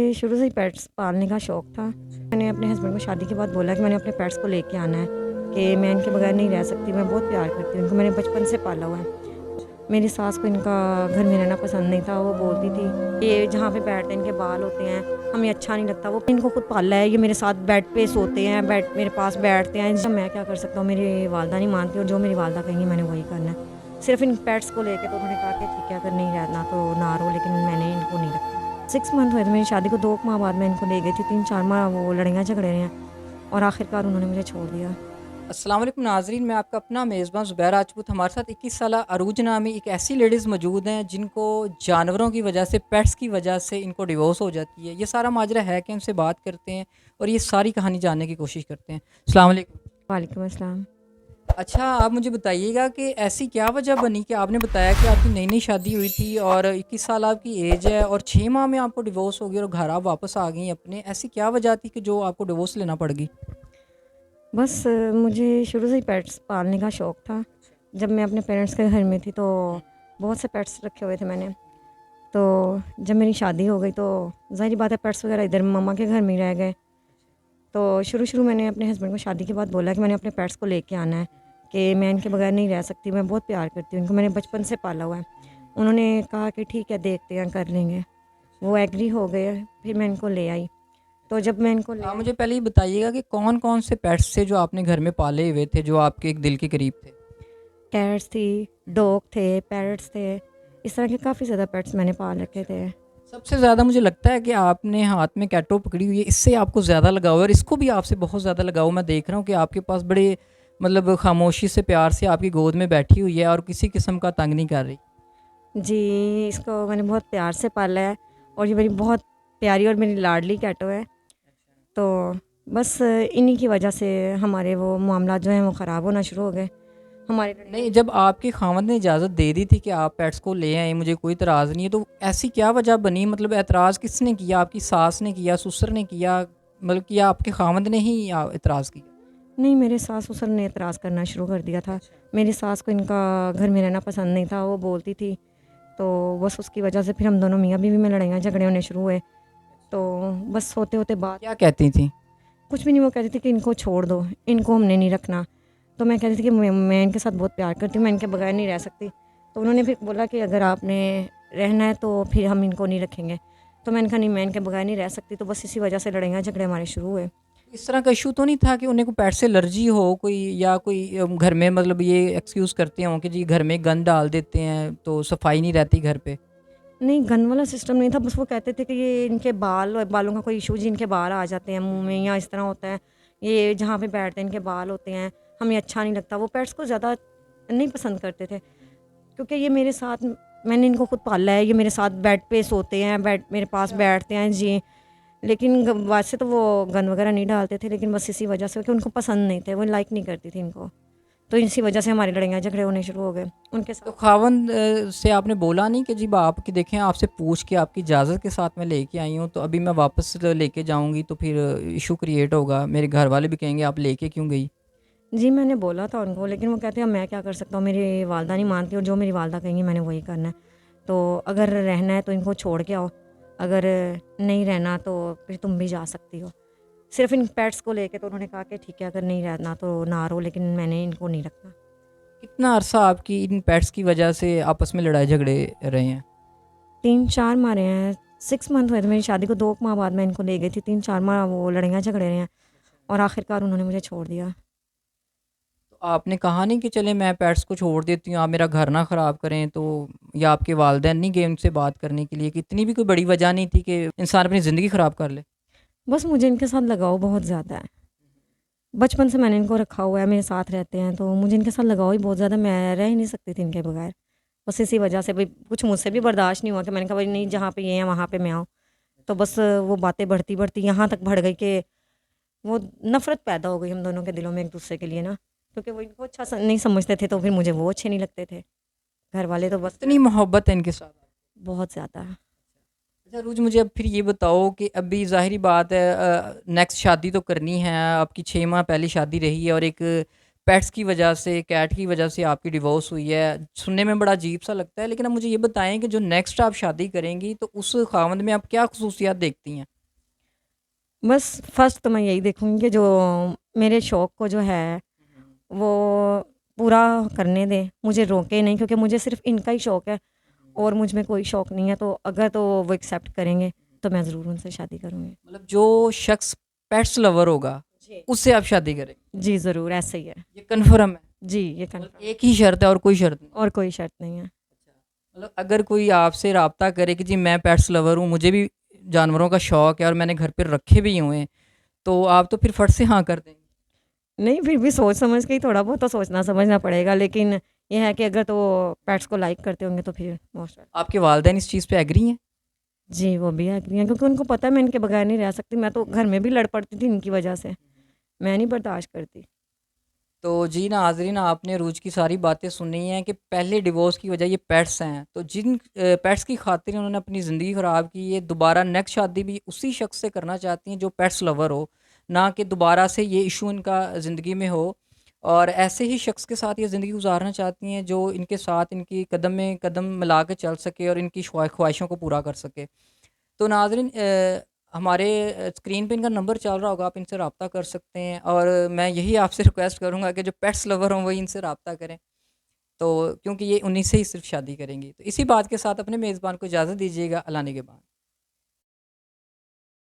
मुझे शुरू से ही पेट्स पालने का शौक़ था। मैंने अपने हस्बैंड को शादी के बाद बोला कि मैंने अपने पेट्स को लेके आना है, कि मैं इनके बगैर नहीं रह सकती, मैं बहुत प्यार करती हूँ इनको, मैंने बचपन से पाला हुआ है। मेरी सास को इनका घर में रहना पसंद नहीं था, वो बोलती थी ये जहाँ पे बैठते हैं इनके बाल होते हैं, हमें अच्छा नहीं लगता। वो इनको खुद पाला है, ये मेरे साथ बेड पे सोते हैं, बेड मेरे पास बैठते हैं। इसका मैं क्या कर सकता हूँ, मेरी वालदा नहीं मानती और जो मेरी वालदा कहेंगी मैंने वही करना है। सिर्फ़ इन पेट्स को लेके तो उन्होंने कहा कि ठीक है, अगर नहीं रहना तो ना रहो, लेकिन मैंने इनको नहीं रखा। 6 मंथ हुए थे मेरी शादी को, 2 माह बाद मैं इनको ले गई थी। 3-4 माह वो लड़ाइयाँ झगड़े रहे हैं और आखिरकार उन्होंने मुझे छोड़ दिया। अस्सलाम वालेकुम नाज़रीन, मैं आपका अपना मेज़बान ज़ुबैर राजपूत। हमारे साथ 21 साला अरूज नामी एक ऐसी लेडीज़ मौजूद हैं जिनको जानवरों की वजह से, पेट्स की वजह से इनको डिवोर्स हो जाती है। ये सारा माजरा है कि उनसे बात करते हैं और ये सारी कहानी जानने की कोशिश करते हैं। अस्सलाम वालेकुम। वालेकुम अस्सलाम। अच्छा, आप मुझे बताइएगा कि ऐसी क्या वजह बनी कि आपने बताया कि आपकी नई-नई शादी हुई थी और 21 साल आपकी एज है और 6 माह में आपको डिवोर्स हो गया और घर आप वापस आ गई अपने। ऐसी क्या वजह थी कि जो आपको डिवोर्स लेना पड़ गई? बस मुझे शुरू से ही पेट्स पालने का शौक़ था। जब मैं अपने पेरेंट्स के घर में थी तो बहुत से पेट्स रखे हुए थे मैंने। तो जब मेरी शादी हो गई तो ज़ाहिर बात है पेट्स वगैरह इधर मम्मा के घर में ही रह गए। तो शुरू-शुरू मैंने अपने हस्बैंड को शादी के बाद बोला कि मैंने अपने पेट्स को लेके आना है, कि मैं इनके बगैर नहीं रह सकती, मैं बहुत प्यार करती हूँ इनको, मैंने बचपन से पाला हुआ है। उन्होंने कहा कि ठीक है, देखते हैं, कर लेंगे। वो एग्री हो गए, फिर मैं इनको ले आई। तो जब मैं इनको ले आप आई, मुझे पहले ये बताइएगा कि कौन-कौन से पेट्स थे जो आपने घर में पाले हुए थे, जो आपके एक दिल के करीब थे? कैट्स थी, डॉग थे, पैरट्स थे, इस तरह के काफ़ी ज़्यादा पेट्स मैंने पाल रखे थे। सबसे ज़्यादा मुझे लगता है कि आपने हाथ में कैटो पकड़ी हुई है, इससे आपको ज़्यादा लगाव है और इसको भी आपसे बहुत ज़्यादा लगाव मैं देख रहा हूँ कि आपके पास बड़े मतलब खामोशी से, प्यार से आपकी गोद में बैठी हुई है और किसी किस्म का तंग नहीं कर रही। जी, इसको मैंने बहुत प्यार से पाला है और ये मेरी बहुत प्यारी और मेरी लाडली कैटो है। तो बस इन्हीं की वजह से हमारे वो मामलात जो हैं वो ख़राब होना शुरू हो गए। हमारी लड़ाइयाँ नहीं, जब आपके खामद ने इजाज़त दे दी थी कि आप पेट्स को ले आएँ, मुझे कोई इतराज़ नहीं है, तो ऐसी क्या वजह बनी? मतलब एतराज़ किसने किया? आपकी सास ने किया, ससुर ने किया, मतलब कि आपके खामद ने ही इतराज़ किया? नहीं, मेरे सास-ससुर ने एतराज़ करना शुरू कर दिया था। अच्छा। मेरी सास को इनका घर में रहना पसंद नहीं था, वो बोलती थी। तो बस उसकी वजह से फिर हम दोनों मियाँ-बीवी में लड़ाइयाँ झगड़े होने शुरू हुए। तो बस होते-होते बात, क्या कहती थी? कुछ भी नहीं, वो कहती थी कि इनको छोड़ दो, इनको हमने नहीं रखना। तो मैं कहती थी कि मैं इनके साथ बहुत प्यार करती हूँ, मैं इनके बगैर नहीं रह सकती। तो उन्होंने फिर बोला कि अगर आपने रहना है तो फिर हम इनको नहीं रखेंगे। तो मैंने कहा नहीं, मैं इनके बगैर नहीं रह सकती। तो बस इसी वजह से लड़ाइयाँ झगड़े हमारे शुरू हुए। इस तरह का इशू तो नहीं था कि उन्हें कोई पेट से एलर्जी हो कोई या कोई घर में मतलब ये एक्सक्यूज़ करते हों कि जी घर में गंद डाल देते हैं तो सफाई नहीं रहती घर पे? नहीं, गन वाला सिस्टम नहीं था, बस वो कहते थे कि ये इनके बालों का कोई इशू, जी इनके बाल आ जाते हैं मुँह में या इस तरह होता है। ये जहाँ पे बैठते हैं इनके बाल होते हैं, हमें अच्छा नहीं लगता। वो पेट्स को ज़्यादा नहीं पसंद करते थे, क्योंकि ये मेरे साथ, मैंने इनको खुद पाला है, ये मेरे साथ बेड पे सोते हैं, बेड मेरे पास अच्छा। बैठते हैं जी। लेकिन वैसे तो वो गन वगैरह नहीं डालते थे, लेकिन बस इसी वजह से कि उनको पसंद नहीं थे, वो लाइक नहीं करती थी इनको। तो इसी वजह से हमारी लड़ाइयाँ झगड़े होने शुरू हो गए उनके तो साथ। खावंद से आपने बोला नहीं कि जी आप कि देखें आपसे पूछ के आपकी इजाज़त के साथ मैं लेके आई हूँ, तो अभी मैं वापस लेके जाऊँगी तो फिर इशू क्रिएट होगा, मेरे घर वाले भी कहेंगे आप लेके क्यों गई? जी, मैंने बोला था उनको, लेकिन वो कहते हैं अब मैं क्या कर सकता हूँ, मेरी वालदा नहीं मानती और जो मेरी वालदा कहेंगी मैंने वही करना है। तो अगर रहना है तो इनको छोड़ के आओ, अगर नहीं रहना तो फिर तुम भी जा सकती हो। सिर्फ़ इन पेट्स को लेके तो उन्होंने कहा कि ठीक है, अगर नहीं रहना तो ना रहो, लेकिन मैंने इनको नहीं रखना। कितना अरसा आपकी इन पेट्स की वजह से आपस में लड़ाई झगड़े रहे हैं? 3-4 माह रहे हैं, 6 मंथ हुए थे मेरी शादी को, 2 माह बाद मैं इनको ले गई थी। 3-4 माह वो लड़ाइयाँ झगड़े रहे हैं और आखिरकार उन्होंने मुझे छोड़ दिया। तो आपने कहा नहीं कि चले मैं पेट्स को छोड़ देती हूँ, आप मेरा घर ना ख़राब करें तो या आपके वालिदैन नहीं गए उनसे बात करने के लिए कि इतनी भी कोई बड़ी वजह नहीं थी कि इंसान अपनी ज़िंदगी ख़राब कर ले? बस मुझे इनके साथ लगाव बहुत ज़्यादा है। बचपन से मैंने इनको रखा हुआ है, मेरे साथ रहते हैं, तो मुझे इनके साथ लगाव ही बहुत ज़्यादा, मैं रह ही नहीं सकती थी इनके बगैर। बस इसी वजह से भई कुछ मुझसे भी बर्दाश्त नहीं हुआ कि मैंने कहा भई नहीं, जहाँ पे ये हैं वहाँ पे मैं आऊँ। तो बस वो बातें बढ़ती-बढ़ती यहाँ तक बढ़ गई कि वो नफ़रत पैदा हो गई हम दोनों के दिलों में एक-दूसरे के लिए ना। क्योंकि वो इनको अच्छा नहीं समझते थे, तो फिर मुझे वो अच्छे नहीं लगते थे। घर वाले तो बस इतनी मोहब्बत है इनके साथ? बहुत ज़्यादा। अच्छा रोज़ मुझे अब फिर ये बताओ कि अभी ज़ाहिरी बात है नेक्स्ट शादी तो करनी है, आपकी 6 माह पहले शादी रही है और एक पेट्स की वजह से, कैट की वजह से आपकी डिवोर्स हुई है, सुनने में बड़ा अजीब सा लगता है। लेकिन अब मुझे ये बताएं कि जो नेक्स्ट आप शादी करेंगी तो उस खावंद में आप क्या खसूसियात देखती हैं? बस फर्स्ट तो मैं यही देखूँगी कि जो मेरे शौक़ को जो है वो पूरा करने दें, मुझे रोके नहीं, क्योंकि मुझे सिर्फ़ इनका ही शौक़ है और मुझ में कोई शौक़ नहीं है। तो अगर तो वो एक्सेप्ट करेंगे तो मैं ज़रूर उनसे शादी करूँगी। मतलब जो शख्स पेट्स लवर होगा, जी। उससे आप शादी करेंगे? जी, ज़रूर ऐसा ही है। ये कन्फर्म है? जी, ये मतलब कन्फर्म। एक ही शर्त है और कोई शर्त नहीं? और कोई शर्त नहीं है। मतलब अगर कोई आपसे राब्ता करे कि जी मैं पेट्स लवर हूँ, मुझे भी जानवरों का शौक़ है और मैंने घर पे रखे भी हुए हैं, तो आप तो फिर फट से हाँ कर देंगे? नहीं, फिर भी सोच समझ के ही थोड़ा बहुत तो सोचना समझना पड़ेगा, लेकिन ये है कि अगर तो पेट्स को लाइक करते होंगे तो फिर मोस्ट। आपके वालिदैन इस चीज़ पे एग्री हैं? जी, वो भी एग्री हैं, क्योंकि उनको पता है मैं इनके बगैर नहीं रह सकती। मैं तो घर में भी लड़ पड़ती थी इनकी वजह से। मैं नहीं बर्दाश्त करती। तो जी नाज़रीन, आपने रूज की सारी बातें सुनी हैं कि पहले डिवोर्स की वजह ये पेट्स हैं। तो जिन पेट्स की खातिर उन्होंने अपनी ज़िंदगी ख़राब की, ये दोबारा नेक्स्ट शादी भी उसी शख्स से करना चाहती हैं जो पेट्स लवर हो, ना कि दोबारा से ये इशू इनका ज़िंदगी में हो। और ऐसे ही शख्स के साथ ये ज़िंदगी गुजारना चाहती हैं जो इनके साथ इनकी कदम में कदम मिला के चल सके और इनकी ख्वाहिशों को पूरा कर सके। तो नाज़रीन, हमारे स्क्रीन पे इनका नंबर चल रहा होगा, आप इनसे रब्ता कर सकते हैं। और मैं यही आपसे रिक्वेस्ट करूँगा कि जो पेट्स लवर हों वही इनसे रब्ता करें, तो क्योंकि ये उन्हीं से ही सिर्फ शादी करेंगी। तो इसी बात के साथ अपने मेज़बान को इजाज़त दीजिएगा। अल्लाह ने के बाद।